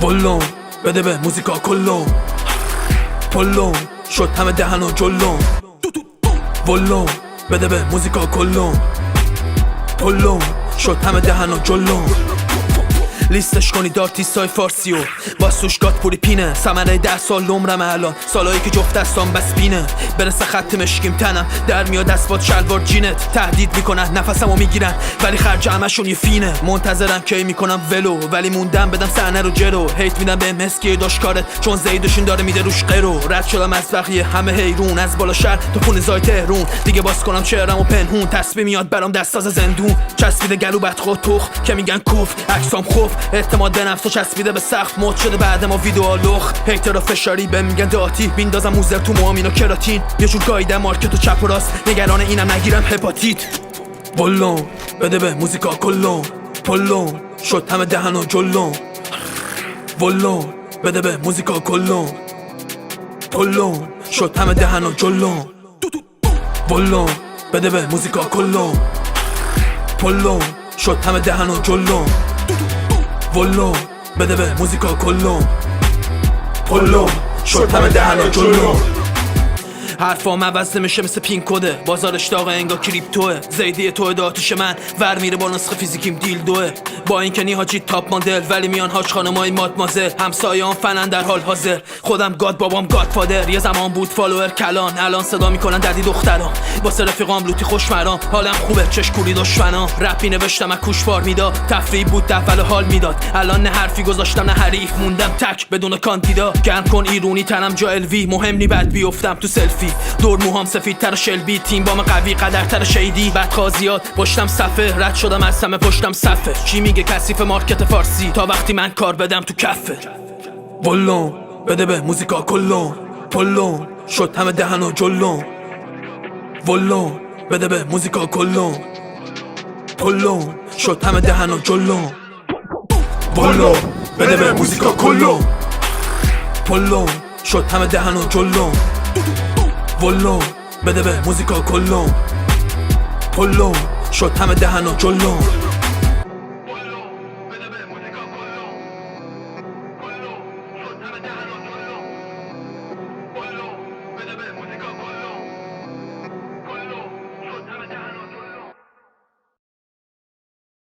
ولوم بده به موزیکا کلوم پلوم شد همه دهن و جلوم ولوم بده به موزیکا کلوم پلوم شد همه دهن و جلوم لیستش کنی دارتیستای فارسیو واسوش گات پوری پینه ثمره 10 سال عمرم الان سالایی که جفت دستام بس بینه برسه خط مشکیم تنم در میاد اسبات شلوار جینت تهدید میکنن نفسمو میگیرن ولی خرج همشون یه فینه منتظرن کی میکنم ولو ولی موندم بدم صحنه رو جرو هیت میدم به مسکی داشکارت چون زیدشون داره میده روش قرو رد شدم از بقیه همه حیرون از بالا شهر تو خونه زای تهرون دیگه باز کنم چهرمو پنهون تسبیح میاد برام دست از زندون چسبیده گلو بدخو تخ که میگن کوف عکسام خوف اعتماد به نفس و چسبیده به سقف مد شده بعد ما ویدیو لخ هیترا فشاری به میگن داتی بیندازم موزر تو موامین و کراتین یه جور گاییدم مارکت و چپ و راست نگران اینم نگیرم هپاتیت ولوم بده به موزیکا کلوم پلوم شد همه دهن و جلوم ولوم بده به موزیکا کلوم پلوم شد همه دهن و جلوم ولوم بده به موزیکا کلوم پلوم شد همه دهن و جلوم ولوم بده به موزیکا کلوم پلوم شد همه دهن و جلوم حرفام عوض نمیشه مثل پین کده بازارش داغه انگار کریپتوه زیدی توه داتوش من ور میره با نسخه فیزیکیم دیل دوه با این که نیهاجی تاپ ماندل ولی میان هاش خانمای مادمازل همسایه‌ام فنن در حال حاضر خودم گاد بابام گاد فادر یه زمان بود فالوور کلان الان صدا میکنن ددی دخترام واسه رفیقام لوتی خوشمرام حالم خوبه چش کوری دشمنام رپی نوشتم از کوشوار میداد تفریح بود اول حال میداد الان نه حرفی گذاشتم نه حریف موندم تک بدون کاندیدا گرم کن ایرونی تنم جا الوی مهم نی بعد بیافتم تو سلفی دور موهام سفیدتر شلبی تیم بام قوی قدرتر شیدی بدخوازیات پشتم صفه رد شدم از همه پشتم صفه چی میگه کثیف مارکت فارسی تا وقتی من کار بدم تو کفه ولوم بده به موزیکا کلوم پلوم شد همه دهن و جلوم ولوم بده به موزیکا کلوم پلوم شد همه دهن و جلوم ولوم بده به موزیکا کلوم پلوم شد همه دهن و جلوم ولوم بده به موزیکا کلوم پلوم شد همه دهن و جلوم